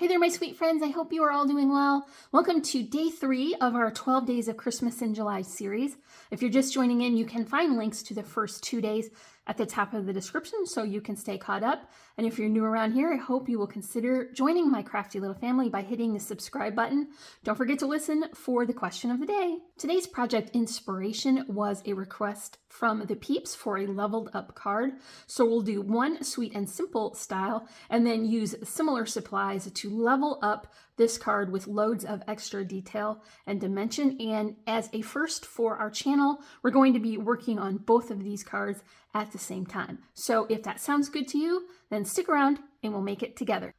Hey there, my sweet friends. I hope you are all doing well. Welcome to day 3 of our 12 Days of Christmas in July series. If you're just joining in, you can find links to the first 2 days at the top of the description so you can stay caught up. And if you're new around here, I hope you will consider joining my crafty little family by hitting the subscribe button. Don't forget to listen for the question of the day. Today's project inspiration was a request from the peeps for a leveled up card. So we'll do one sweet and simple style and then use similar supplies to level up this card with loads of extra detail and dimension. And as a first for our channel, we're going to be working on both of these cards at the same time. So if that sounds good to you, then stick around and we'll make it together.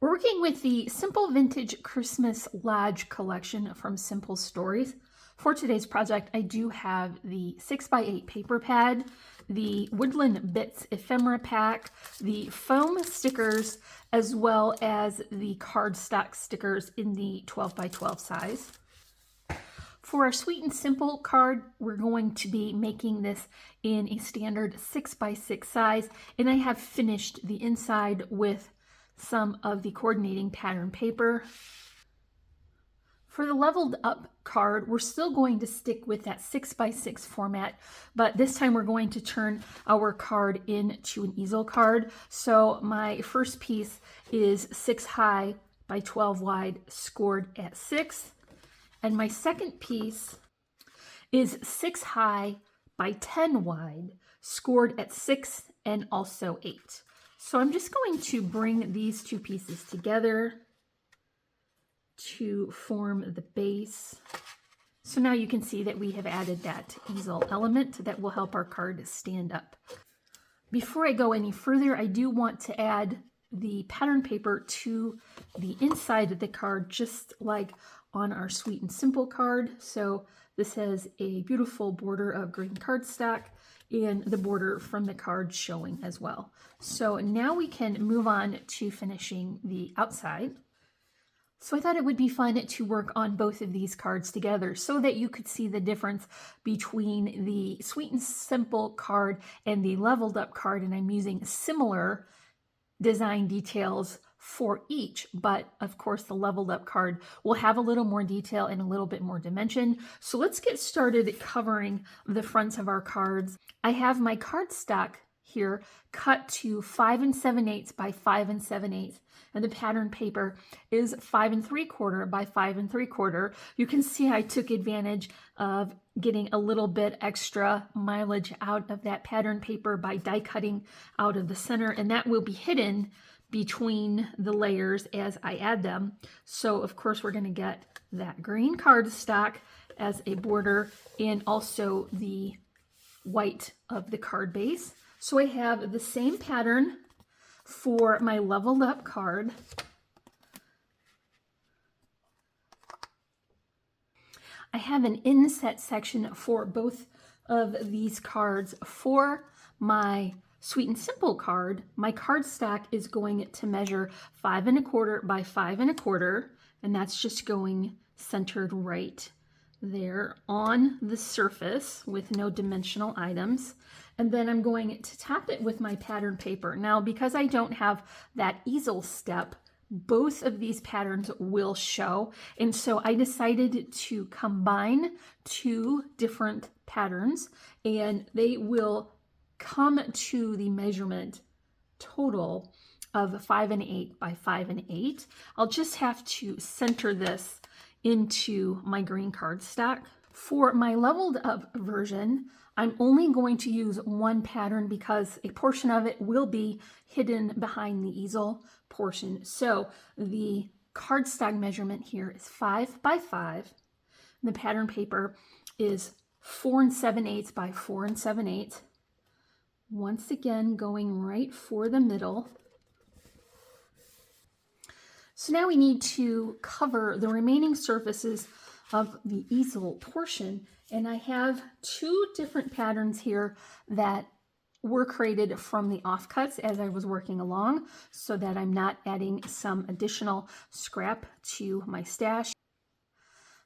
We're working with the Simple Vintage Christmas Lodge collection from Simple Stories. For today's project, I do have the 6x8 paper pad, the Woodland Bits ephemera pack, the foam stickers, as well as the cardstock stickers in the 12x12 size. For our Sweet and Simple card, we're going to be making this in a standard 6x6 size, and I have finished the inside with some of the coordinating pattern paper. For the leveled up card, we're still going to stick with that 6x6 format, but this time we're going to turn our card into an easel card. So my first piece is 6 high by 12 wide, scored at 6. And my second piece is 6 high by 10 wide, scored at 6 and also 8. So I'm just going to bring these two pieces together to form the base. So now you can see that we have added that easel element that will help our card stand up. Before I go any further, I do want to add the pattern paper to the inside of the card, just like on our Sweet and Simple card. So this has a beautiful border of green cardstock and the border from the card showing as well. So now we can move on to finishing the outside. So I thought it would be fun to work on both of these cards together so that you could see the difference between the Sweet and Simple card and the leveled up card. And I'm using similar design details for each, but of course the leveled up card will have a little more detail and a little bit more dimension. So let's get started covering the fronts of our cards. I have my cardstock here cut to 5 7/8 by 5 7/8, and the pattern paper is 5 3/4 by 5 3/4. You can see I took advantage of getting a little bit extra mileage out of that pattern paper by die cutting out of the center, and that will be hidden between the layers as I add them. So of course we're going to get that green cardstock as a border and also the white of the card base. So I have the same pattern for my leveled up card. I have an inset section for both of these cards. For my Sweet and Simple card, my cardstock is going to measure 5 1/4 by 5 1/4, and that's just going centered right there on the surface with no dimensional items. And then I'm going to top it with my pattern paper. Now, because I don't have that easel step, both of these patterns will show. And so I decided to combine two different patterns, and they will come to the measurement total of 5 1/8 by 5 1/8. I'll just have to center this into my green cardstock. For my leveled up version, I'm only going to use one pattern because a portion of it will be hidden behind the easel portion. So the cardstock measurement here is 5 by 5. And the pattern paper is 4 7/8 by 4 7/8. Once again, going right for the middle. So now we need to cover the remaining surfaces of the easel portion. And I have two different patterns here that were created from the offcuts as I was working along so that I'm not adding some additional scrap to my stash.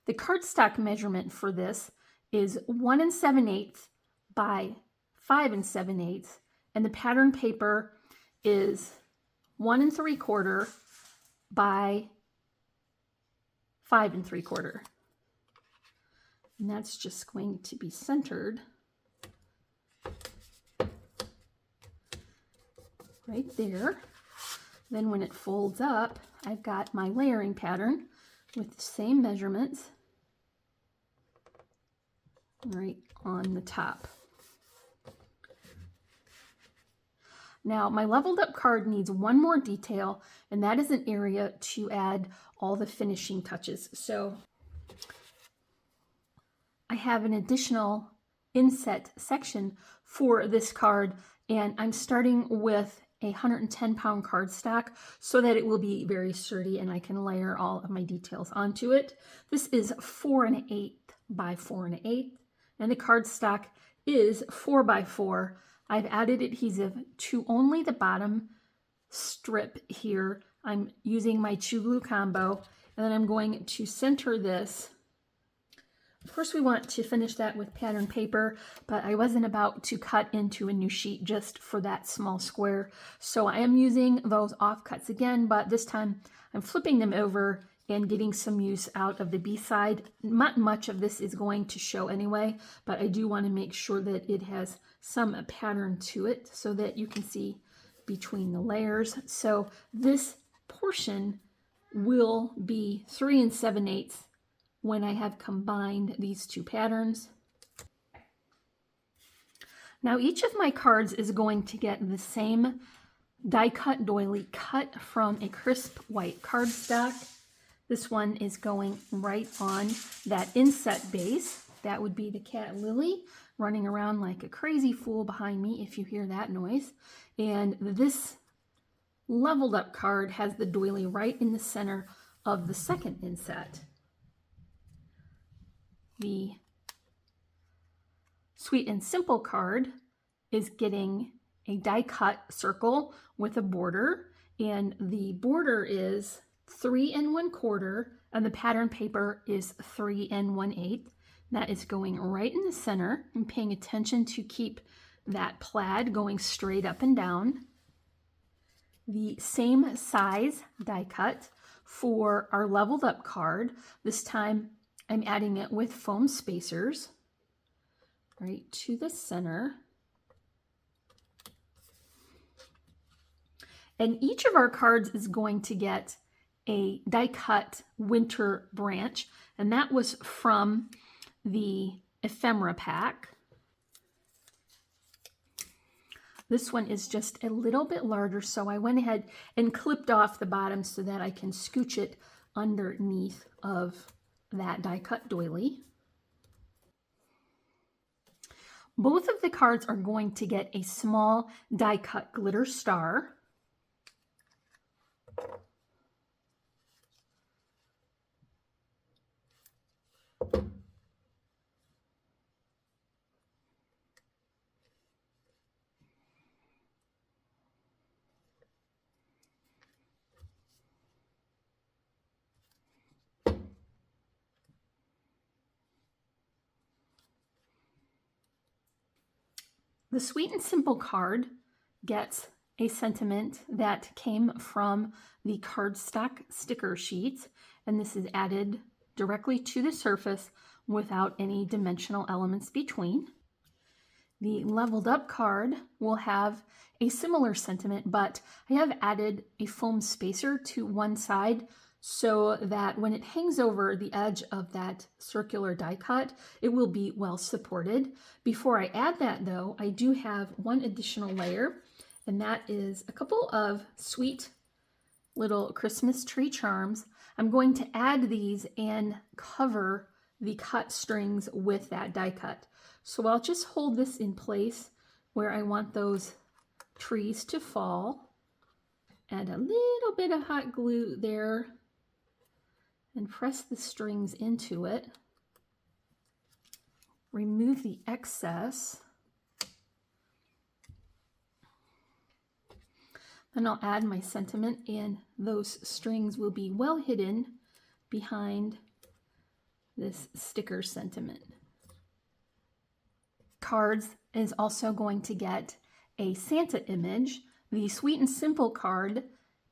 The cardstock measurement for this is 1 7/8 by 5 7/8, and the pattern paper is 1 3/4 by 5 3/4. And that's just going to be centered right there. Then when it folds up, I've got my layering pattern with the same measurements right on the top. Now my leveled up card needs one more detail, and that is an area to add all the finishing touches. So I have an additional inset section for this card, and I'm starting with a 110-pound cardstock so that it will be very sturdy and I can layer all of my details onto it. This is 4 1/8 by 4 1/8, and the cardstock is 4 by 4. I've added adhesive to only the bottom strip here. I'm using my 2 glue combo, and then I'm going to center this. Of course, we want to finish that with pattern paper, but I wasn't about to cut into a new sheet just for that small square. So I am using those offcuts again, but this time I'm flipping them over and getting some use out of the B side. Not much of this is going to show anyway, but I do want to make sure that it has some pattern to it so that you can see between the layers. So this portion will be 3 7/8 when I have combined these two patterns. Now each of my cards is going to get the same die cut doily cut from a crisp white cardstock. This one is going right on that inset base. That would be the cat Lily running around like a crazy fool behind me if you hear that noise. And this leveled up card has the doily right in the center of the second inset. The Sweet and Simple card is getting a die cut circle with a border, and the border is 3 1/4 and the pattern paper is 3 1/8. That is going right in the center. I'm paying attention to keep that plaid going straight up and down. The same size die cut for our leveled up card. This time I'm adding it with foam spacers right to the center. And each of our cards is going to get a die cut winter branch, and that was from the ephemera pack. This one is just a little bit larger, so I went ahead and clipped off the bottom so that I can scooch it underneath of that die cut doily. Both of the cards are going to get a small die cut glitter star. The Sweet and Simple card gets a sentiment that came from the cardstock sticker sheet, and this is added directly to the surface without any dimensional elements between. The leveled up card will have a similar sentiment, but I have added a foam spacer to one side so that when it hangs over the edge of that circular die cut, it will be well supported. Before I add that though, I do have one additional layer, and that is a couple of sweet little Christmas tree charms. I'm going to add these and cover the cut strings with that die cut. So I'll just hold this in place where I want those trees to fall. Add a little bit of hot glue there and press the strings into it. Remove the excess. Then I'll add my sentiment, and those strings will be well hidden behind this sticker sentiment. Cards is also going to get a Santa image. The Sweet and Simple card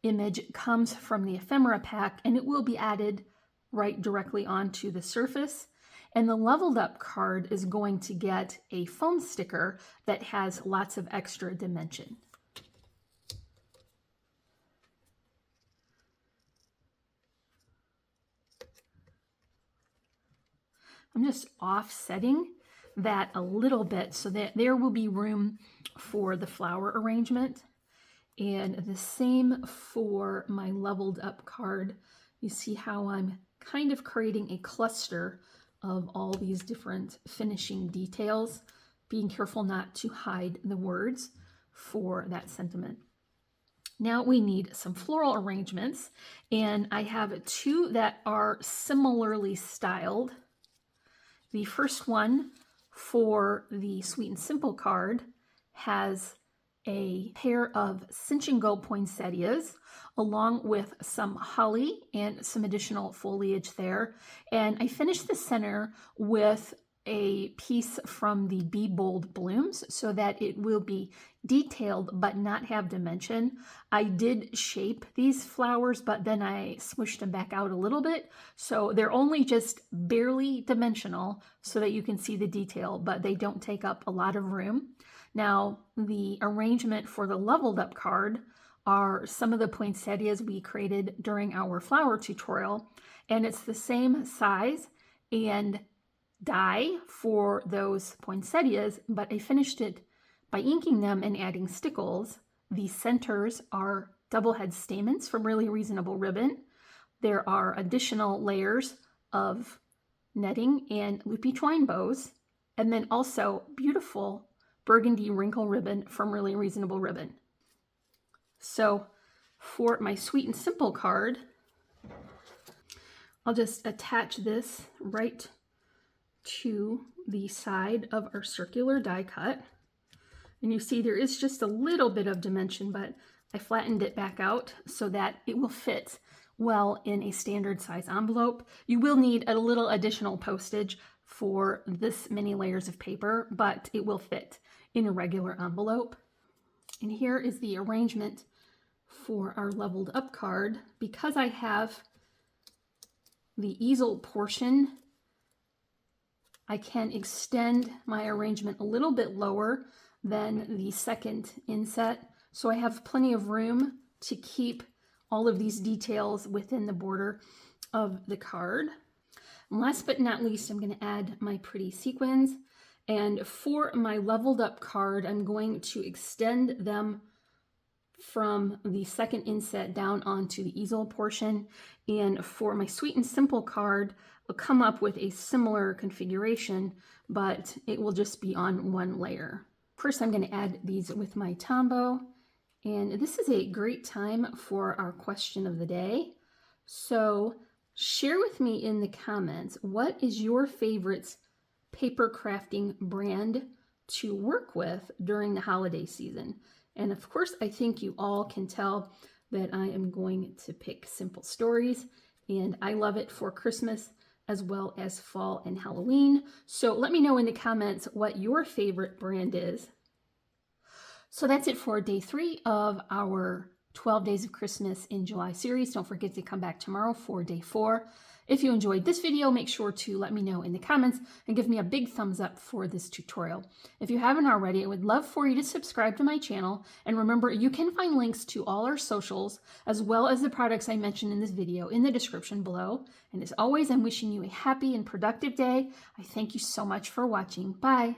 image comes from the ephemera pack, and it will be added right directly onto the surface. And the leveled up card is going to get a foam sticker that has lots of extra dimension. I'm just offsetting that a little bit so that there will be room for the flower arrangement. And the same for my leveled up card. You see how I'm kind of creating a cluster of all these different finishing details, being careful not to hide the words for that sentiment. Now we need some floral arrangements, and I have two that are similarly styled. The first one for the Sweet and Simple card has a pair of cinch and go poinsettias along with some holly and some additional foliage there. And I finished the center with a piece from the Be Bold blooms so that it will be detailed but not have dimension. I did shape these flowers, but then I smushed them back out a little bit. So they're only just barely dimensional so that you can see the detail, but they don't take up a lot of room. Now, the arrangement for the leveled up card are some of the poinsettias we created during our flower tutorial, and it's the same size and die for those poinsettias, but I finished it by inking them and adding stickles. The centers are double head stamens from Really Reasonable Ribbon. There are additional layers of netting and loopy twine bows, and then also beautiful burgundy wrinkle ribbon from Really Reasonable Ribbon. So for my Sweet and Simple card, I'll just attach this right to the side of our circular die cut. And you see there is just a little bit of dimension, but I flattened it back out so that it will fit well in a standard size envelope. You will need a little additional postage for this many layers of paper, but it will fit in a regular envelope. And here is the arrangement for our leveled up card. Because I have the easel portion, I can extend my arrangement a little bit lower than the second inset, so I have plenty of room to keep all of these details within the border of the card. And last but not least, I'm going to add my pretty sequins. And for my leveled up card, I'm going to extend them from the second inset down onto the easel portion. And for my Sweet and Simple card, I'll come up with a similar configuration, but it will just be on one layer. First, I'm going to add these with my Tombow. And this is a great time for our question of the day. So share with me in the comments, what is your favorite paper crafting brand to work with during the holiday season? And of course, I think you all can tell that I am going to pick Simple Stories, and I love it for Christmas as well as fall and Halloween. So let me know in the comments what your favorite brand is. So that's it for day 3 of our 12 Days of Christmas in July series. Don't forget to come back tomorrow for day 4. If you enjoyed this video, make sure to let me know in the comments and give me a big thumbs up for this tutorial. If you haven't already, I would love for you to subscribe to my channel. And remember, you can find links to all our socials, as well as the products I mentioned in this video, in the description below. And as always, I'm wishing you a happy and productive day. I thank you so much for watching. Bye.